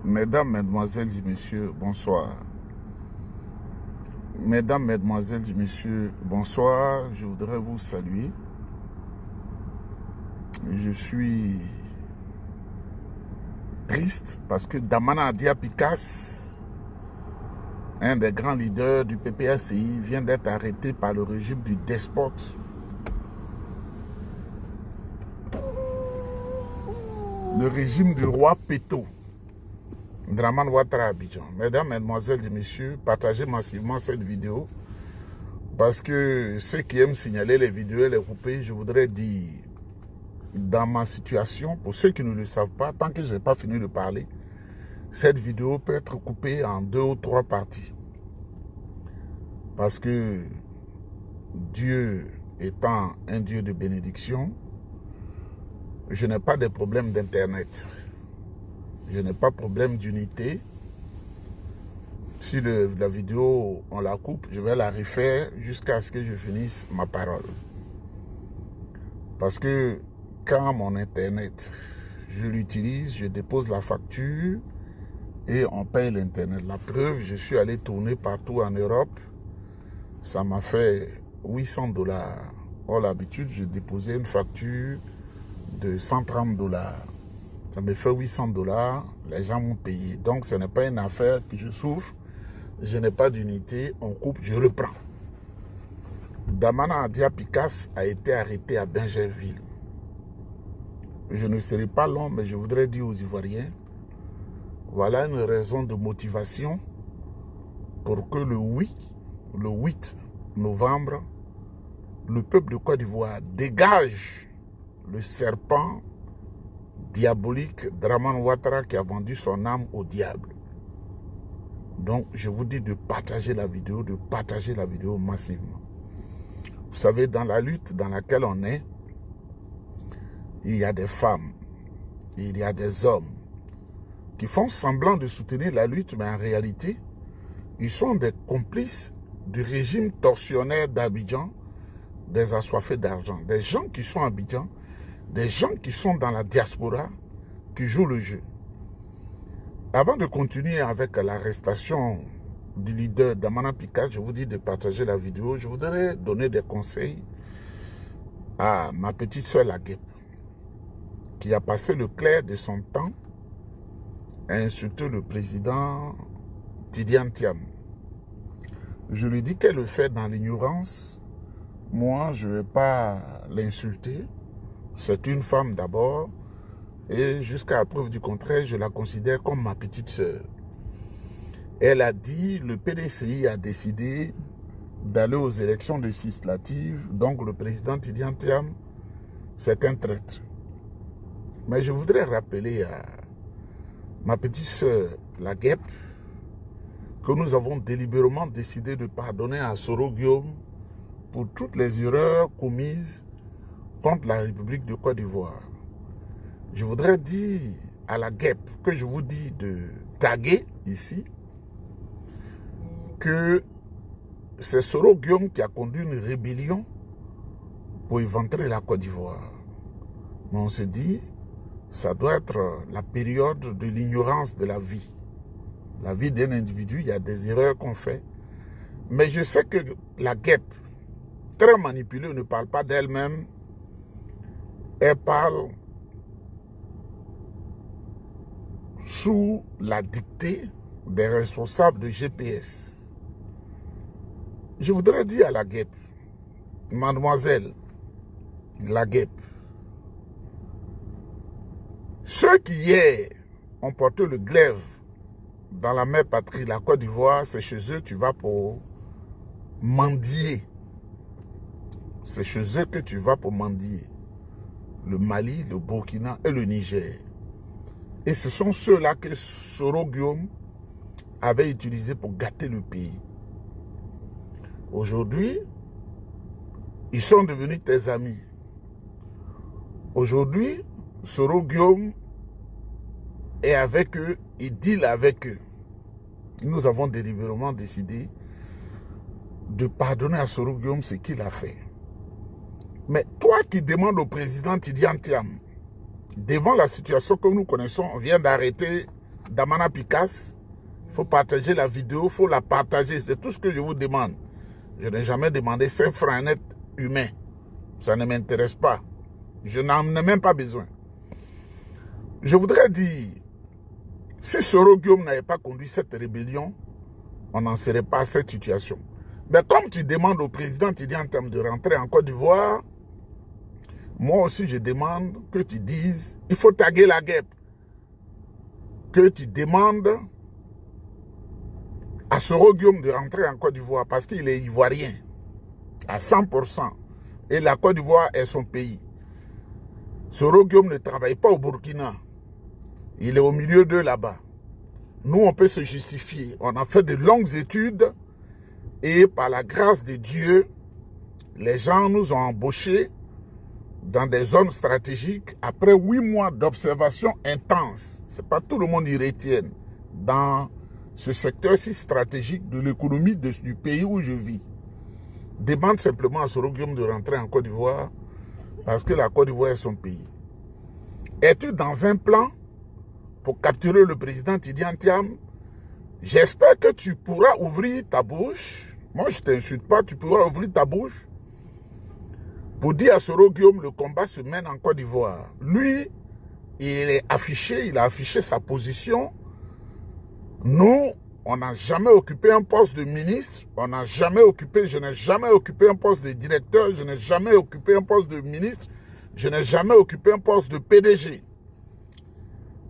Mesdames, Mesdemoiselles et Messieurs, bonsoir. Mesdames, Mesdemoiselles et Messieurs, bonsoir. Je voudrais vous saluer. Je suis triste parce que Damana Diapikas, un des grands leaders du PPACI, vient d'être arrêté par le régime du despote. Le régime du roi Péto. Dramane Ouattara Abidjan. Mesdames, Mesdemoiselles et Messieurs, partagez massivement cette vidéo parce que ceux qui aiment signaler les vidéos et les couper, je voudrais dire, dans ma situation, pour ceux qui ne le savent pas, tant que je n'ai pas fini de parler, cette vidéo peut être coupée en 2 ou 3 parties. Parce que Dieu étant un Dieu de bénédiction, je n'ai pas de problème d'internet. Je n'ai pas de problème d'unité. Si la vidéo, on la coupe, je vais la refaire jusqu'à ce que je finisse ma parole. Parce que quand mon internet, je l'utilise, je dépose la facture et on paye l'internet. La preuve, je suis allé tourner partout en Europe. Ça m'a fait 800 $. Or, l'habitude, je déposais une facture de 130 $. Ça me fait 800 $, les gens m'ont payé. Donc, ce n'est pas une affaire que je souffre. Je n'ai pas d'unité, on coupe, je reprends. Damana Diapikas a été arrêté à Bingerville. Je ne serai pas long, mais je voudrais dire aux Ivoiriens, voilà une raison de motivation pour que le 8 novembre, le peuple de Côte d'Ivoire dégage le serpent diabolique Dramane Ouattara qui a vendu son âme au diable. Donc, je vous dis de partager la vidéo massivement. Vous savez, dans la lutte dans laquelle on est, il y a des femmes, il y a des hommes qui font semblant de soutenir la lutte, mais en réalité, ils sont des complices du régime tortionnaire d'Abidjan, des assoiffés d'argent, des gens qui sont à Abidjan, des gens qui sont dans la diaspora, qui jouent le jeu. Avant de continuer avec l'arrestation du leader Damana Diapikas, je vous dis de partager la vidéo. Je voudrais donner des conseils à ma petite soeur Laguep, qui a passé le clair de son temps à insulter le président Tidiane Thiam. Je lui dis qu'elle le fait dans l'ignorance. Moi, je ne vais pas l'insulter. C'est une femme d'abord. Et jusqu'à la preuve du contraire, je la considère comme ma petite sœur. Elle a dit, le PDCI a décidé d'aller aux élections législatives. Donc le président Tidiane Thiam, c'est un traître. Mais je voudrais rappeler à ma petite sœur Laguep que nous avons délibérément décidé de pardonner à Soro Guillaume pour toutes les erreurs commises contre la République de Côte d'Ivoire. Je voudrais dire à Laguep que je vous dis de taguer ici que c'est Soro Guillaume qui a conduit une rébellion pour éventrer la Côte d'Ivoire. Mais on se dit, ça doit être la période de l'ignorance de la vie. La vie d'un individu, il y a des erreurs qu'on fait. Mais je sais que Laguep, très manipulée, ne parle pas d'elle-même. Elle parle sous la dictée des responsables de GPS. Je voudrais dire à Laguep, mademoiselle Laguep, ceux qui hier ont porté le glaive dans la mère patrie, la Côte d'Ivoire, c'est chez eux tu vas pour mendier. C'est chez eux que tu vas pour mendier. Le Mali, le Burkina et le Niger. Et ce sont ceux-là que Soro Guillaume avait utilisés pour gâter le pays. Aujourd'hui, ils sont devenus tes amis. Aujourd'hui, Soro Guillaume est avec eux, il deal avec eux. Nous avons délibérément décidé de pardonner à Soro Guillaume ce qu'il a fait. Mais toi qui demandes au président Tidiane Thiam, devant la situation que nous connaissons, on vient d'arrêter Damana Picasse. Il faut partager la vidéo, il faut la partager. C'est tout ce que je vous demande. Je n'ai jamais demandé 5 francs net humains. Ça ne m'intéresse pas. Je n'en ai même pas besoin. Je voudrais dire, si Soro Guillaume n'avait pas conduit cette rébellion, on n'en serait pas à cette situation. Mais comme tu demandes au président, tu dis en termes de rentrer en Côte d'Ivoire, moi aussi je demande que tu dises, il faut taguer la guêpe. Que tu demandes à Soro Guillaume de rentrer en Côte d'Ivoire parce qu'il est ivoirien à 100%. Et la Côte d'Ivoire est son pays. Soro Guillaume ne travaille pas au Burkina. Il est au milieu d'eux là-bas. Nous, on peut se justifier. On a fait de longues études et par la grâce de Dieu, les gens nous ont embauchés dans des zones stratégiques après 8 mois d'observation intense. Ce n'est pas tout le monde y retienne dans ce secteur si stratégique de l'économie du pays où je vis. Demande simplement à Soro Guillaume de rentrer en Côte d'Ivoire parce que la Côte d'Ivoire est son pays. Es-tu dans un plan pour capturer le président Tidiane Thiam? J'espère que tu pourras ouvrir ta bouche. Moi, je ne t'insulte pas, tu pourras ouvrir ta bouche pour dire à Soro Guillaume, le combat se mène en Côte d'Ivoire. Lui, il a affiché sa position. Nous, on n'a jamais occupé un poste de ministre, je n'ai jamais occupé un poste de directeur, je n'ai jamais occupé un poste de ministre, je n'ai jamais occupé un poste de PDG.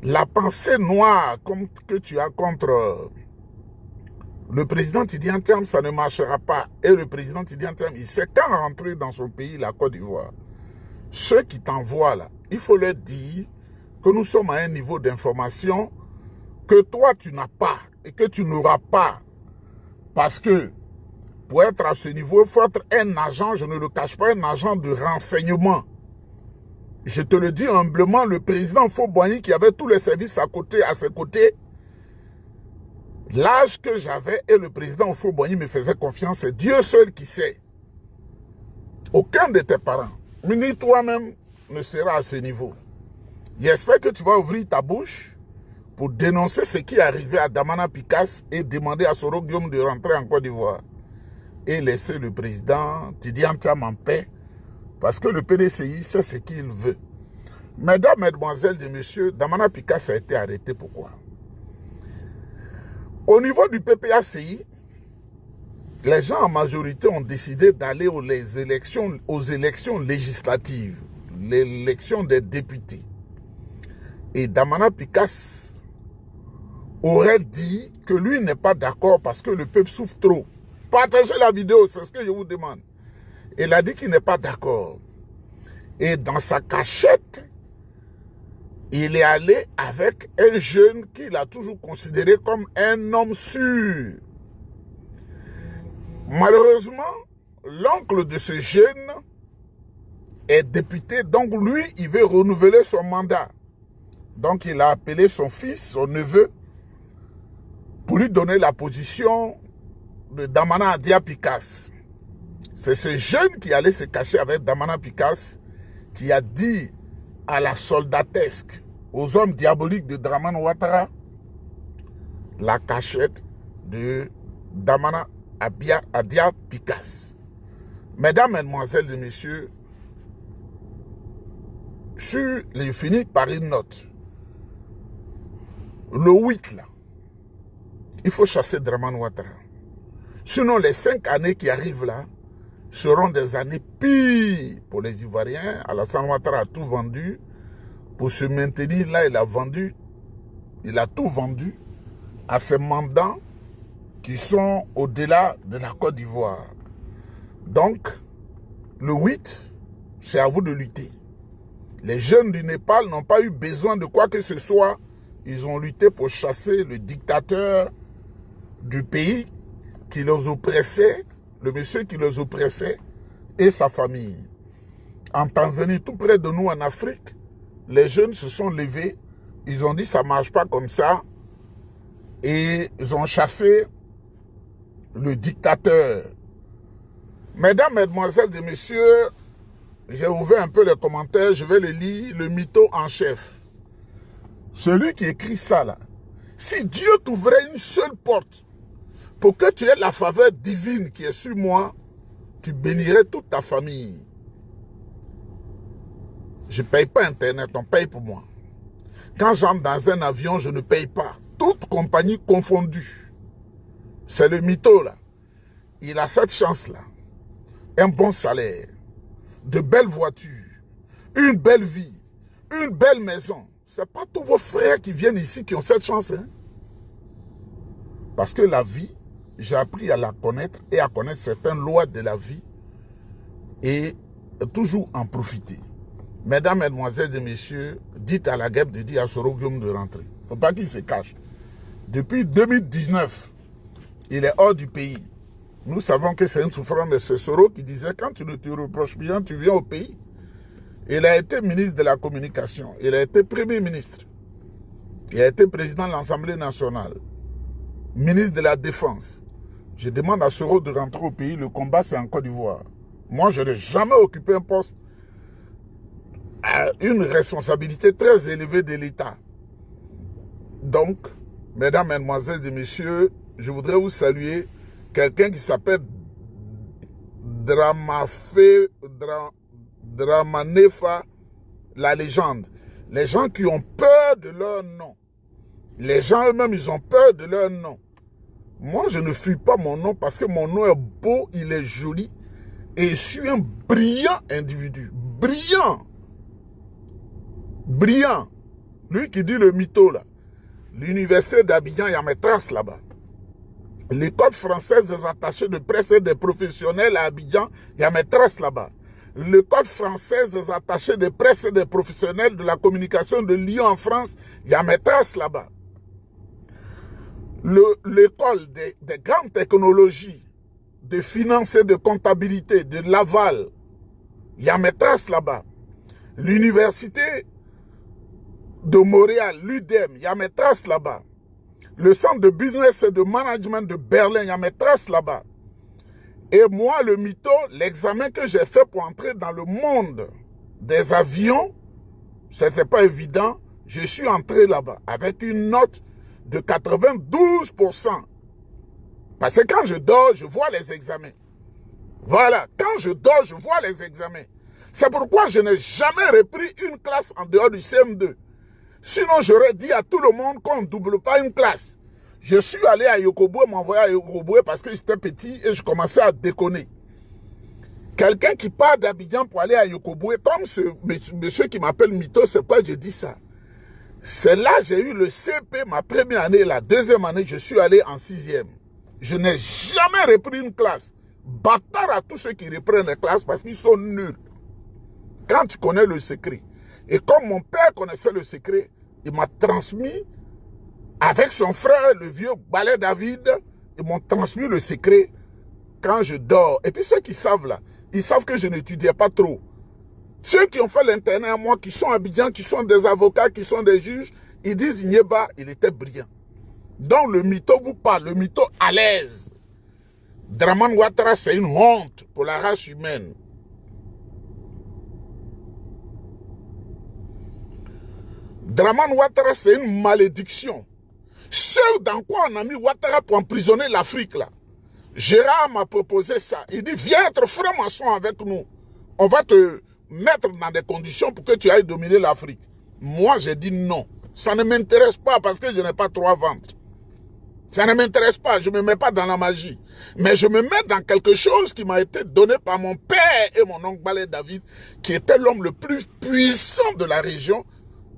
La pensée noire que tu as contre le président Tidiane Thiam, ça ne marchera pas. Et le président Tidiane Thiam, il sait quand rentrer dans son pays, la Côte d'Ivoire. Ceux qui t'envoient là, il faut leur dire que nous sommes à un niveau d'information que toi tu n'as pas et que tu n'auras pas. Parce que pour être à ce niveau, il faut être un agent, je ne le cache pas, un agent de renseignement. Je te le dis humblement, le président Faure-Boigny qui avait tous les services à ses côtés, l'âge que j'avais et le président Faure-Boigny me faisait confiance, c'est Dieu seul qui sait. Aucun de tes parents, ni toi-même, ne sera à ce niveau. J'espère que tu vas ouvrir ta bouche pour dénoncer ce qui est arrivé à Damana Picasse et demander à Soro Guillaume de rentrer en Côte d'Ivoire et laisser le président Tidiane Thiam en paix parce que le PDCI sait ce qu'il veut. Mesdames, Mesdemoiselles et Messieurs, Damana Picasse a été arrêté. Pourquoi? Au niveau du PPACI, les gens en majorité ont décidé d'aller aux élections législatives, l'élection des députés. Et Damana Picasse aurait dit que lui n'est pas d'accord parce que le peuple souffre trop. Partagez la vidéo, c'est ce que je vous demande. Il a dit qu'il n'est pas d'accord. Et dans sa cachette, il est allé avec un jeune qu'il a toujours considéré comme un homme sûr. Malheureusement, l'oncle de ce jeune est député, donc lui, il veut renouveler son mandat. Donc il a appelé son fils, son neveu, pour lui donner la position de Damana Adia Picasse. C'est ce jeune qui allait se cacher avec Damana Picasse qui a dit à la soldatesque, aux hommes diaboliques de Dramane Ouattara, la cachette de Damana Adia Picasse. Mesdames, Mesdemoiselles et Messieurs, je finis par une note. Le 8 là, il faut chasser Dramane Ouattara. Sinon, les 5 années qui arrivent là seront des années pires pour les Ivoiriens. Alassane Ouattara a tout vendu. Pour se maintenir là, il a tout vendu à ses mandants qui sont au-delà de la Côte d'Ivoire. Donc, le 8, c'est à vous de lutter. Les jeunes du Népal n'ont pas eu besoin de quoi que ce soit. Ils ont lutté pour chasser le dictateur du pays qui les oppressait, le monsieur qui les oppressait et sa famille. En Tanzanie, tout près de nous en Afrique, les jeunes se sont levés, ils ont dit ça ne marche pas comme ça et ils ont chassé le dictateur. Mesdames, Mesdemoiselles et Messieurs, j'ai ouvert un peu les commentaires, je vais les lire. Le mytho en chef. Celui qui écrit ça là, Si Dieu t'ouvrait une seule porte pour que tu aies la faveur divine qui est sur moi, tu bénirais toute ta famille. Je ne paye pas Internet, on paye pour moi. Quand j'entre dans un avion, je ne paye pas. Toute compagnie confondue. C'est le mytho là. Il a cette chance-là. Un bon salaire, de belles voitures, une belle vie, une belle maison. Ce n'est pas tous vos frères qui viennent ici qui ont cette chance. Hein? Parce que la vie, j'ai appris à la connaître et à connaître certaines lois de la vie et toujours en profiter. Mesdames, Mesdemoiselles et Messieurs, dites à la guêpe de dire à Soro Guillaume de rentrer. Il ne faut pas qu'il se cache. Depuis 2019, il est hors du pays. Nous savons que c'est une souffrance de ce Soro qui disait quand tu ne te reproches bien, tu viens au pays. Il a été ministre de la communication. Il a été premier ministre. Il a été président de l'Assemblée nationale. Ministre de la Défense. Je demande à Soro de rentrer au pays. Le combat, c'est en Côte d'Ivoire. Moi, je n'ai jamais occupé un poste à une responsabilité très élevée de l'État. Donc, mesdames, mesdemoiselles et messieurs, je voudrais vous saluer quelqu'un qui s'appelle Dramanefa, la légende. Les gens qui ont peur de leur nom. Les gens eux-mêmes, ils ont peur de leur nom. Moi, je ne fuis pas mon nom parce que mon nom est beau, il est joli. Et je suis un brillant individu. Brillant. Brillant. Lui qui dit le mytho là. L'université d'Abidjan, il y a mes traces là-bas. L'école française des attachés de presse et des professionnels à Abidjan, il y a mes traces là-bas. L'école française des attachés de presse et des professionnels de la communication de Lyon en France, il y a mes traces là-bas. L'école des grandes technologies, de finance et de comptabilité, de Laval, il y a mes traces là-bas. L'université de Montréal, l'UDEM, il y a mes traces là-bas. Le centre de business et de management de Berlin, il y a mes traces là-bas. Et moi, le mytho, l'examen que j'ai fait pour entrer dans le monde des avions, ce n'était pas évident. Je suis entré là-bas avec une note de 92%. Parce que quand je dors, je vois les examens. Voilà, quand je dors, je vois les examens. C'est pourquoi je n'ai jamais repris une classe en dehors du CM2. Sinon, j'aurais dit à tout le monde qu'on ne double pas une classe. Je suis allé à Yokoboué, m'envoyer à Yokoboué parce que j'étais petit et je commençais à déconner. Quelqu'un qui part d'Abidjan pour aller à Yokoboué, comme ce monsieur qui m'appelle mytho, c'est pourquoi je dis ça. C'est là que j'ai eu le CP, ma première année, la deuxième année, je suis allé en 6e. Je n'ai jamais repris une classe. Bâtard à tous ceux qui reprennent les classes parce qu'ils sont nuls. Quand tu connais le secret. Et comme mon père connaissait le secret, il m'a transmis, avec son frère, le vieux Ballet David, ils m'ont transmis le secret quand je dors. Et puis ceux qui savent là, ils savent que je n'étudiais pas trop. Ceux qui ont fait l'internet à moi, qui sont habillants, qui sont des avocats, qui sont des juges, ils disent Nieba, il était brillant. Donc le mytho vous parle, le mytho à l'aise. Dramane Ouattara, c'est une honte pour la race humaine. Dramane Ouattara, c'est une malédiction. Ce dans quoi on a mis Ouattara pour emprisonner l'Afrique, là. Gérard m'a proposé ça. Il dit, viens être franc-maçon avec nous. On va te mettre dans des conditions pour que tu ailles dominer l'Afrique. Moi, j'ai dit non. Ça ne m'intéresse pas parce que je n'ai pas 3 ventres. Ça ne m'intéresse pas. Je ne me mets pas dans la magie. Mais je me mets dans quelque chose qui m'a été donné par mon père et mon oncle Ballet David, qui était l'homme le plus puissant de la région,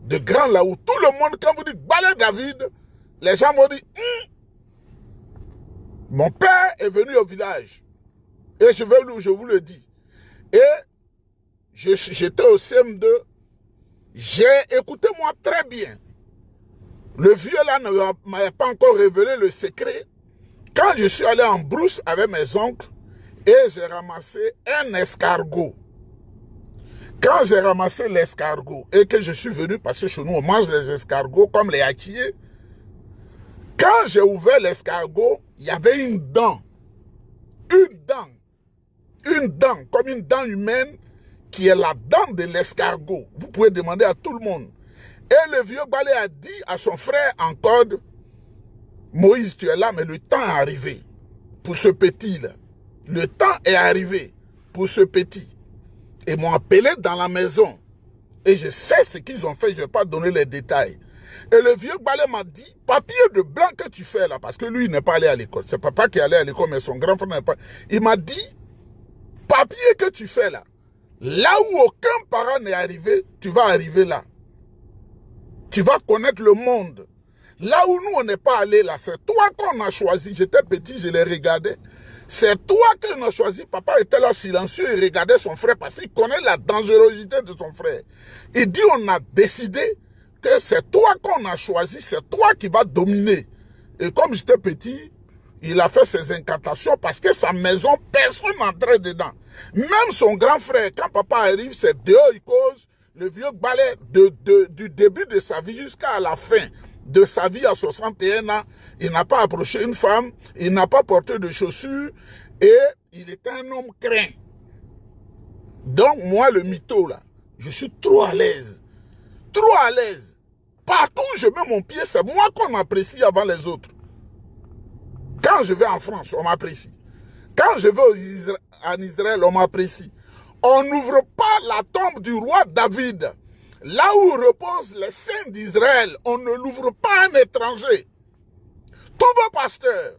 de Grand Laou. Tout le monde, quand vous dites Ballet David, les gens vont dire mon père est venu au village. Et je vous le dis. Et j'étais au CM2. J'ai écouté moi très bien. Le vieux là ne m'avait pas encore révélé le secret. Quand je suis allé en brousse avec mes oncles et j'ai ramassé un escargot. Quand j'ai ramassé l'escargot et que je suis venu, parce que chez nous on mange les escargots comme les hatchis. Quand j'ai ouvert l'escargot, il y avait une dent. Une dent, comme une dent humaine, qui est la dent de l'escargot. Vous pouvez demander à tout le monde. Et le vieux Balai a dit à son frère en code, Moïse, tu es là, mais le temps est arrivé pour ce petit-là. Le temps est arrivé pour ce petit. Ils m'ont appelé dans la maison. Et je sais ce qu'ils ont fait, je ne vais pas donner les détails. Et le vieux Balé m'a dit, papier de blanc que tu fais là, parce que lui, il n'est pas allé à l'école. C'est papa qui est allé à l'école, mais son grand frère n'est pas. Il m'a dit, papier que tu fais là, là où aucun parent n'est arrivé, tu vas arriver là. Tu vas connaître le monde. Là où nous, on n'est pas allé là, c'est toi qu'on a choisi. J'étais petit, je les regardais. C'est toi qu'on a choisi. Papa était là silencieux, il regardait son frère parce qu'il connaît la dangerosité de son frère. Il dit, on a décidé que c'est toi qu'on a choisi, c'est toi qui vas dominer. Et comme j'étais petit, il a fait ses incantations parce que sa maison, personne n'entrait dedans. Même son grand frère, quand papa arrive, c'est dehors, il cause. Le vieux balai du début de sa vie jusqu'à la fin de sa vie à 61 ans, il n'a pas approché une femme, il n'a pas porté de chaussures et il était un homme craint. Donc moi, le mytho là, je suis trop à l'aise. Trop à l'aise. Partout où je mets mon pied, c'est moi qu'on m'apprécie avant les autres. Quand je vais en France, on m'apprécie. Quand je vais en Israël, on m'apprécie. On n'ouvre pas la tombe du roi David. Là où reposent les saints d'Israël, on ne l'ouvre pas à un étranger. Tous vos pasteurs,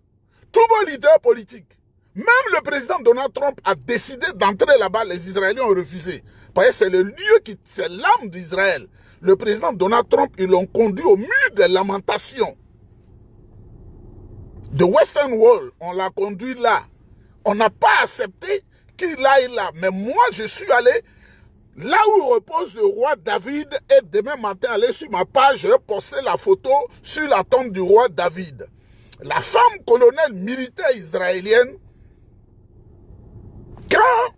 tous vos leaders politiques, même le président Donald Trump a décidé d'entrer là-bas, les Israéliens ont refusé. Parce que c'est le lieu qui, c'est l'âme d'Israël. Le président Donald Trump, ils l'ont conduit au mur des lamentations. De Western Wall, on l'a conduit là. On n'a pas accepté qu'il aille là. Mais moi, je suis allé là où repose le roi David et demain matin, allez sur ma page, je vais poster la photo sur la tombe du roi David. La femme colonel militaire israélienne, quand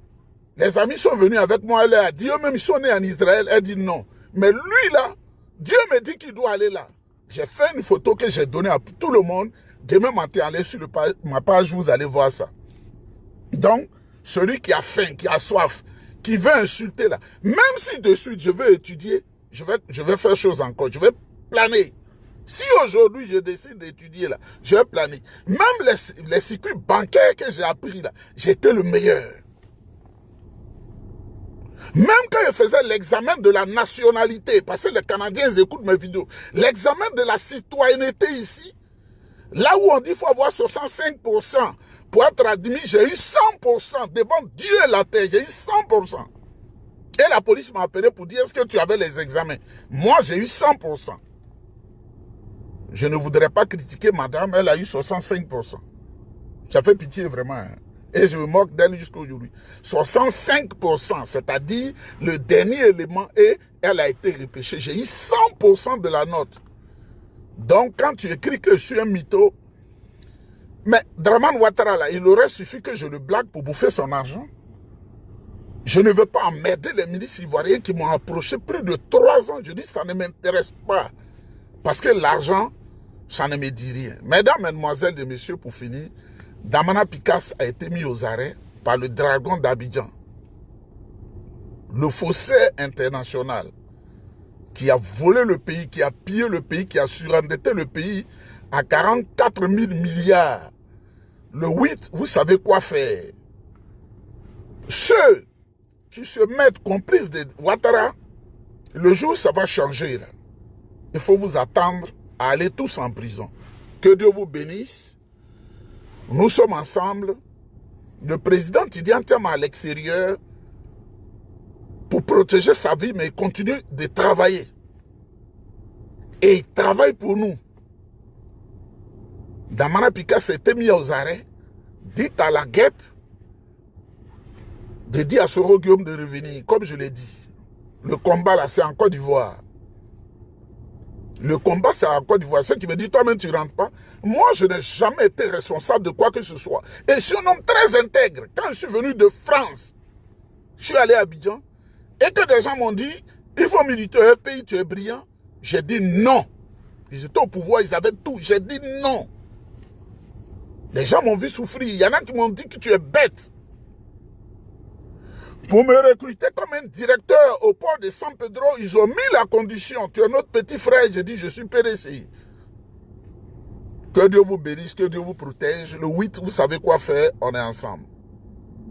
les amis sont venus avec moi, elle a dit, eux-mêmes ils sont nés en Israël, elle dit non. Mais lui là, Dieu me dit qu'il doit aller là. J'ai fait une photo que j'ai donnée à tout le monde. Demain matin, allez sur ma page, vous allez voir ça. Donc, celui qui a faim, qui a soif, qui veut insulter là, même si de suite je veux étudier, je vais faire chose encore, je vais planer. Si aujourd'hui je décide d'étudier là, je vais planer. Même les circuits bancaires que j'ai appris là, j'étais le meilleur. Même quand je faisais l'examen de la nationalité, parce que les Canadiens écoutent mes vidéos, l'examen de la citoyenneté ici, là où on dit qu'il faut avoir 65%, pour être admis, j'ai eu 100% devant Dieu et la terre, j'ai eu 100%. Et la police m'a appelé pour dire, est-ce que tu avais les examens? Moi, j'ai eu 100%. Je ne voudrais pas critiquer madame, elle a eu 65%. Ça fait pitié vraiment. Hein? Et je me moque d'elle jusqu'à aujourd'hui. 65%, c'est-à-dire le dernier élément, et elle a été repêchée. J'ai eu 100% de la note. Donc, quand tu écris que je suis un mytho, mais Draman Ouattara, là, il aurait suffi que je le blague pour bouffer son argent. Je ne veux pas emmerder les milices ivoiriens qui m'ont approché plus de 3 ans. Je dis, ça ne m'intéresse pas. Parce que l'argent, ça ne me dit rien. Mesdames, mesdemoiselles et messieurs, pour finir, Damana Picasse a été mis aux arrêts par le dragon d'Abidjan. Le faussaire international qui a volé le pays, qui a pillé le pays, qui a surendetté le pays à 44 000 milliards. Le 8, vous savez quoi faire. Ceux qui se mettent complices de Ouattara, le jour où ça va changer, là, il faut vous attendre à aller tous en prison. Que Dieu vous bénisse. Nous sommes ensemble. Le président Tidiane Tiama à l'extérieur pour protéger sa vie, mais il continue de travailler. Et il travaille pour nous. Damana Picasse s'était mis aux arrêts. Dites à la guêpe de dire à Soro Guillaume de revenir. Comme je l'ai dit, le combat là, c'est en Côte d'Ivoire. Le combat, c'est en Côte d'Ivoire. Ceux qui me disent, toi-même, tu ne rentres pas. Moi, je n'ai jamais été responsable de quoi que ce soit. Et je suis un homme très intègre. Quand je suis venu de France, je suis allé à Abidjan, et que des gens m'ont dit, il faut militer au FPI, tu es brillant. J'ai dit non. Ils étaient au pouvoir, ils avaient tout. J'ai dit non. Les gens m'ont vu souffrir. Il y en a qui m'ont dit que tu es bête. Pour me recruter comme un directeur au port de San Pedro, ils ont mis la condition. Tu es notre petit frère. J'ai dit, je suis PDCI. Que Dieu vous bénisse, que Dieu vous protège. Le 8, vous savez quoi faire, on est ensemble.